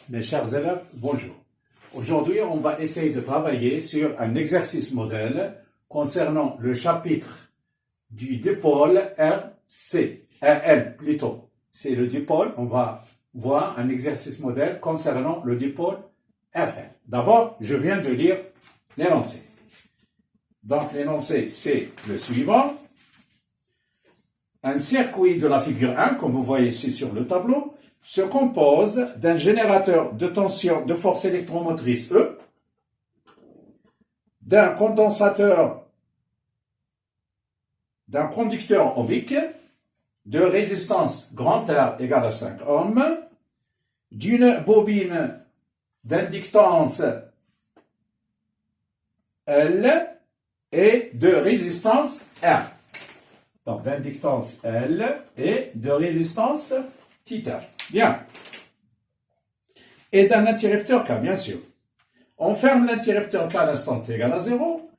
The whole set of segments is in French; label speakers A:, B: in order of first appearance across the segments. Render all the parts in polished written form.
A: Mes chers élèves, bonjour. Aujourd'hui, on va essayer de travailler sur un exercice modèle concernant le chapitre du dipôle RL plutôt. C'est le dipôle, on va voir un exercice modèle concernant le dipôle RL. D'abord, je viens de lire l'énoncé. Donc, l'énoncé, c'est le suivant. Un circuit de la figure 1, comme vous voyez ici sur le tableau, se compose d'un générateur de tension de force électromotrice E, d'un condensateur, d'un conducteur ohmique, de résistance grand R égale à 5 ohms, d'une bobine d'inductance L et de résistance R. Donc, d'inductance L et de résistance θ. Bien. Et d'un interrupteur K, bien sûr. On ferme l'interrupteur K à l'instant t égale à 0.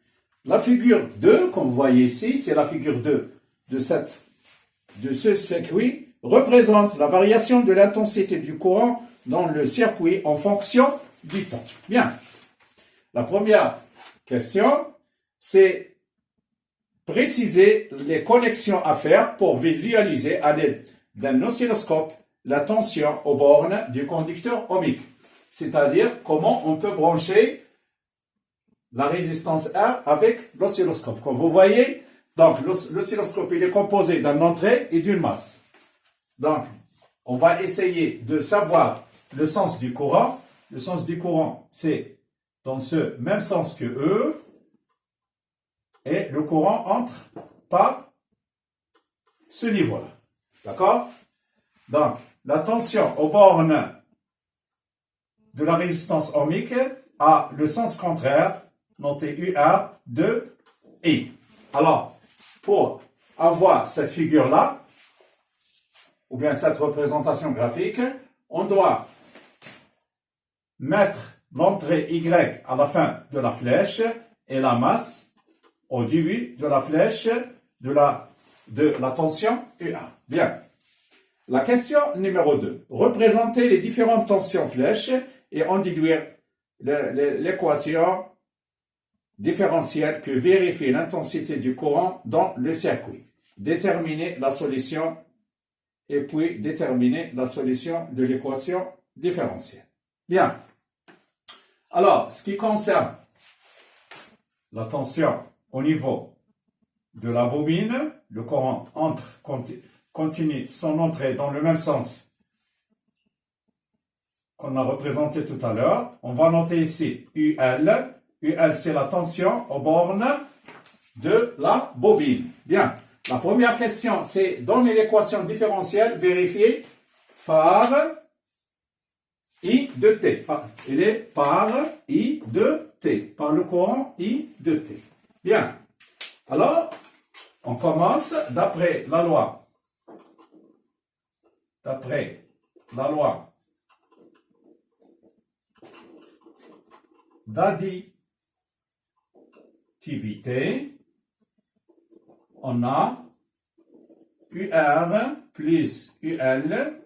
A: La figure 2, comme vous voyez ici, c'est la figure 2 de ce circuit, représente la variation de l'intensité du courant dans le circuit en fonction du temps. Bien. La première question, c'est préciser les connexions à faire pour visualiser à l'aide d'un oscilloscope la tension aux bornes du conducteur ohmique. C'est-à-dire comment on peut brancher la résistance R avec l'oscilloscope. Comme vous voyez, donc l'oscilloscope il est composé d'une entrée et d'une masse. Donc, on va essayer de savoir le sens du courant. Le sens du courant, c'est dans ce même sens que E. Et le courant entre par ce niveau-là. D'accord? Donc, la tension aux bornes de la résistance ohmique a le sens contraire, noté UR de I. Alors, pour avoir cette figure-là, ou bien cette représentation graphique, on doit mettre l'entrée Y à la fin de la flèche et la masse au début de la flèche de la tension UR. Bien. La question numéro 2. Représenter les différentes tensions flèches et en déduire l'équation différentielle que vérifie l'intensité du courant dans le circuit. Déterminer la solution et puis déterminer la solution de l'équation différentielle. Bien. Alors, ce qui concerne la tension au niveau de la bobine, le courant continue son entrée dans le même sens qu'on a représenté tout à l'heure. On va noter ici UL. UL, c'est la tension aux bornes de la bobine. Bien. La première question, c'est donner l'équation différentielle vérifiée par I de T. Il est par I de T. Par le courant I de T. Bien. Alors, on commence d'après la loi d'additivité, on a UR plus UL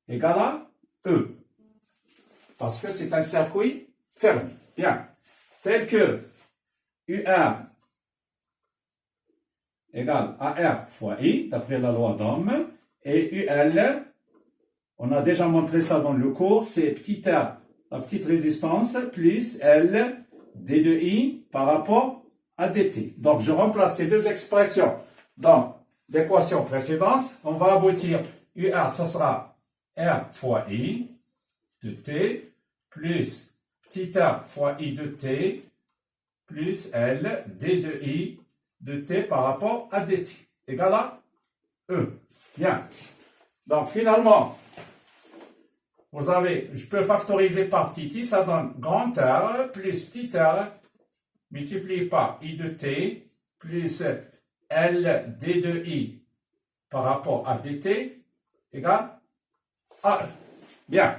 A: égale à E. Parce que c'est un circuit fermé. Bien. Tel que UR égale à R fois I, d'après la loi d'Ohm, et UL, on a déjà montré ça dans le cours, c'est petit r, la petite résistance, plus L d de I par rapport à dt. Donc, je remplace ces deux expressions dans l'équation précédente. On va aboutir, UR, ça sera R fois I de T, plus petit r fois I de T, plus L d de I de T par rapport à dt, égal à E. Bien. Donc, finalement, je peux factoriser par petit i, ça donne grand R plus petit r multiplié par I de T plus L d de I par rapport à dt égale à E. Bien.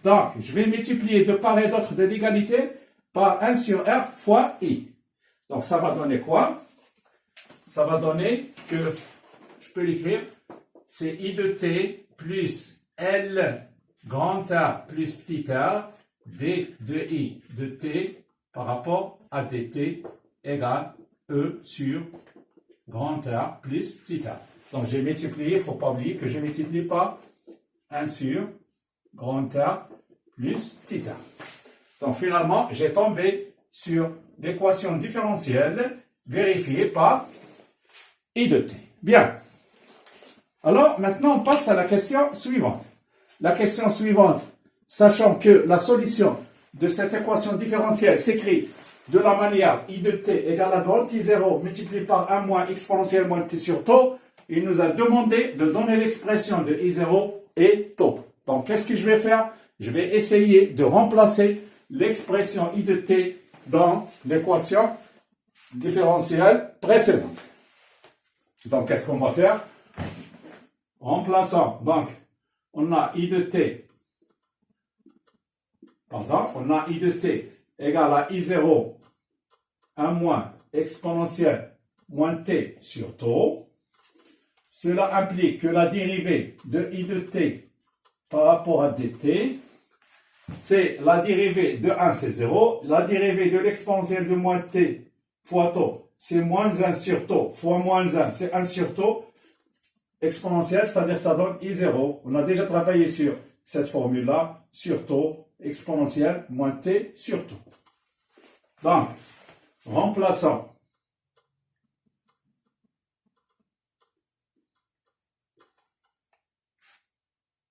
A: Donc, je vais multiplier de part et d'autre de l'égalité par 1 sur R fois I. Donc, ça va donner quoi? Ça va donner que, je peux l'écrire, c'est I de T plus L grand R plus petit r, d de i de t par rapport à dt égale E sur grand R plus petit r. Donc j'ai multiplié, il ne faut pas oublier que je multiplie par 1 sur grand R plus petit r. Donc finalement, j'ai tombé sur l'équation différentielle vérifiée par I de t. Bien. Alors maintenant, on passe à la question suivante. La question suivante, sachant que la solution de cette équation différentielle s'écrit de la manière I de t égale à grand I0 multiplié par 1 moins exponentielle moins t sur taux, il nous a demandé de donner l'expression de I0 et taux. Donc, qu'est-ce que je vais faire? Je vais essayer de remplacer l'expression I de t dans l'équation différentielle précédente. Donc, qu'est-ce qu'on va faire? Remplaçant, donc, on a I de t, pardon, on a I de t égale à I0, 1 moins exponentielle moins t sur taux. Cela implique que la dérivée de I de t par rapport à dt, c'est la dérivée de 1, c'est 0. La dérivée de l'exponentielle de moins t fois taux, c'est moins 1 sur taux fois moins 1, c'est 1 sur taux. Exponentielle, c'est-à-dire ça donne I0. On a déjà travaillé sur cette formule-là, sur taux, exponentielle, moins t sur taux. Donc, remplaçant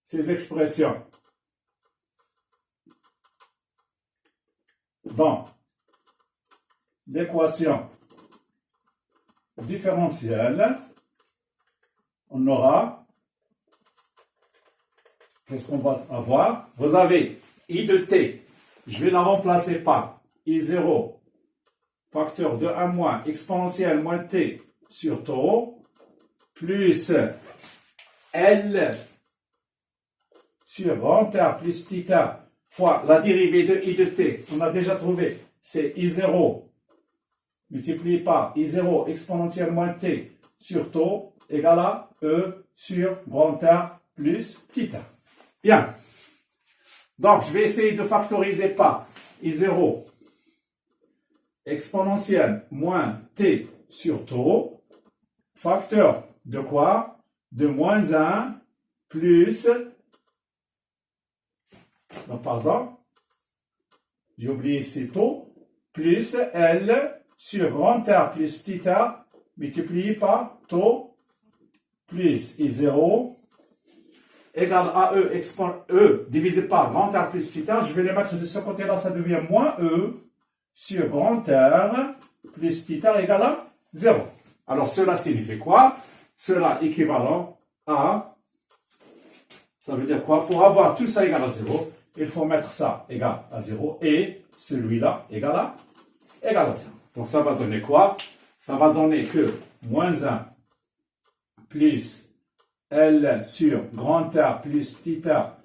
A: ces expressions dans l'équation différentielle, on aura, qu'est-ce qu'on va avoir? Vous avez I de t, je vais la remplacer par I0, facteur de 1 moins exponentielle moins t sur taux, plus L sur grand R plus petit r fois la dérivée de I de t, on a déjà trouvé, c'est I0 multiplié par I0 exponentielle moins t sur taux égale à E sur grand R plus petit r. Bien. Donc, je vais essayer de factoriser par I0 exponentielle moins t sur taux, facteur de quoi? De moins 1 plus, non, pardon, j'ai oublié ces taux, plus L sur grand R plus petit r multiplié par taux plus I0 égale à E divisé par grand R plus petit r. Je vais le mettre de ce côté-là, ça devient moins E sur grand R plus petit r égale à 0. Alors, cela signifie quoi? Cela équivalent à, ça veut dire quoi? Pour avoir tout ça égal à 0, il faut mettre ça égal à 0 et celui-là égal à 0. Donc, ça va donner quoi? Ça va donner que moins 1 plus L sur grand R plus petit r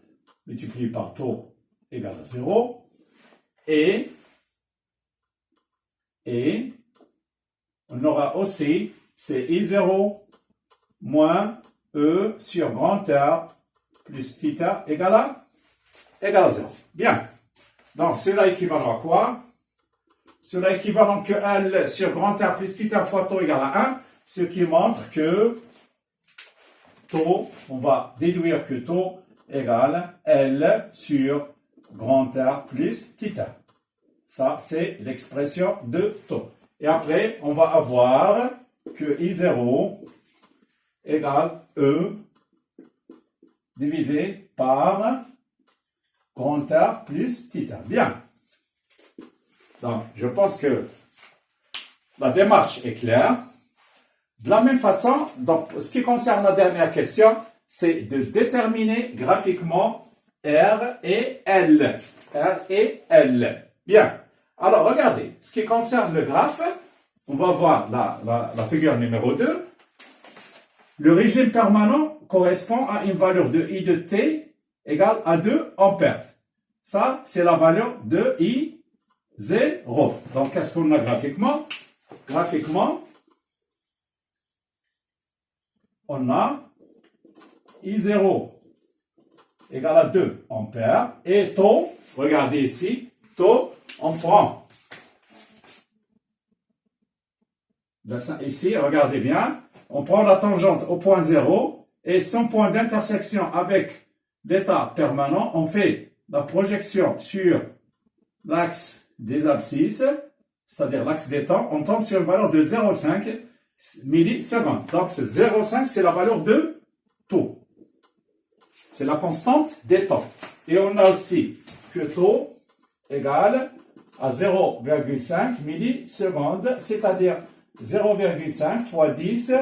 A: multiplié par taux égale à 0 et on aura aussi c'est I0 moins E sur grand R plus petit r égale à 0. Bien. Donc, cela équivalent à quoi? Cela équivalent que L sur grand R plus petit r fois taux égale à 1, ce qui montre que taux, on va déduire que taux égale L sur grand R plus petit r. Ça, c'est l'expression de taux. Et après, on va avoir que I0 égale E divisé par grand R plus petit r. Bien. Donc, je pense que la démarche est claire. De la même façon, donc, ce qui concerne la dernière question, c'est de déterminer graphiquement R et L. R et L. Bien. Alors, regardez, ce qui concerne le graphe, on va voir la figure numéro 2. Le régime permanent correspond à une valeur de I de t égale à 2 ampères. Ça, c'est la valeur de I0. Donc, qu'est-ce qu'on a graphiquement? Graphiquement, on a I0 égale à 2 ampères. Et taux, regardez ici, taux, on prend. Ici, regardez bien, on prend la tangente au point 0 et son point d'intersection avec l'état permanent, on fait la projection sur l'axe des abscisses, c'est-à-dire l'axe des temps, on tombe sur une valeur de 0,5 millisecondes. Donc 0,5 c'est la valeur de taux. C'est la constante des temps. Et on a aussi que taux égale à 0,5 millisecondes, c'est-à-dire 0,5 fois 10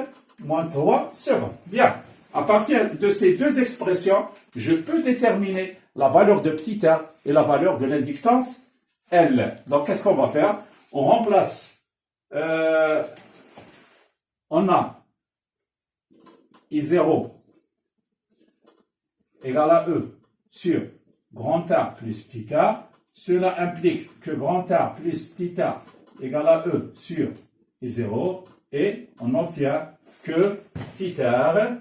A: moins 3 secondes. Bien. À partir de ces deux expressions, je peux déterminer la valeur de petit r et la valeur de l'inductance L. Donc, qu'est-ce qu'on va faire? On remplace, on a I0 égale à E sur grand R plus petit r. Cela implique que grand R plus petit r égale à E sur I0 et on obtient que petit r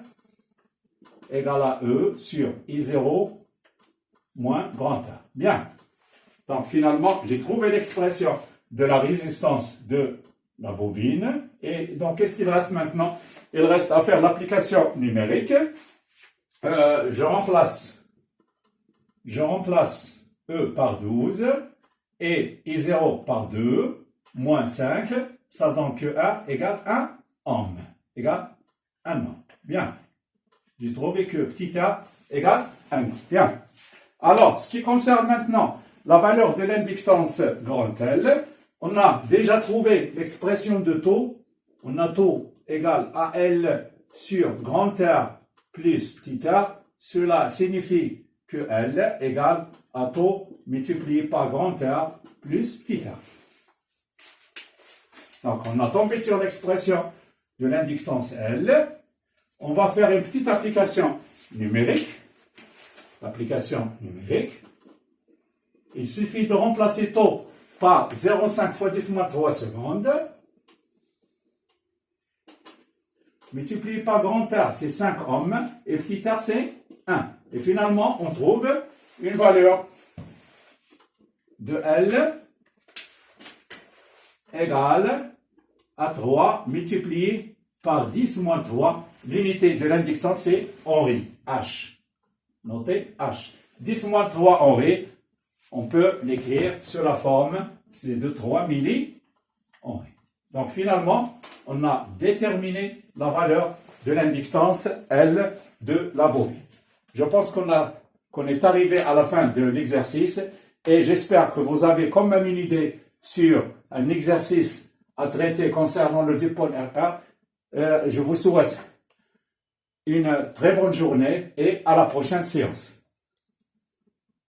A: égale à E sur I0 moins grand R. Bien. Donc finalement, j'ai trouvé l'expression de la résistance de la bobine. Et donc, qu'est-ce qu'il reste maintenant? Il reste à faire l'application numérique. Je remplace E par 12 et I0 par 2 moins 5. Ça donne que A égale 1 ohm. Égale 1 ohm. Bien. J'ai trouvé que petit a égale 1. Bien. Alors, ce qui concerne maintenant la valeur de l'inductance grand L, on a déjà trouvé l'expression de taux. On a taux égale à L sur grand R plus petit r. Cela signifie que L égale à taux multiplié par grand R plus petit r. Donc, on a tombé sur l'expression de l'inductance L. On va faire une petite application numérique. L'application numérique. Il suffit de remplacer taux par 0,5 fois 10 moins 3 secondes. Multiplié par grand R, c'est 5 ohms. Et petit r, c'est 1. Et finalement, on trouve une valeur de L égale à 3 multiplié par 10 moins 3. L'unité de l'inductance, c'est Henry, H. Notez H. 10 moins 3 Henry, on peut l'écrire sur la forme, c'est de 3 millihenry. Donc finalement, on a déterminé la valeur de l'inductance L de la bobine. Je pense qu'on est arrivé à la fin de l'exercice et j'espère que vous avez quand même une idée sur un exercice à traiter concernant le dipôle RR. Je vous souhaite une très bonne journée et à la prochaine séance.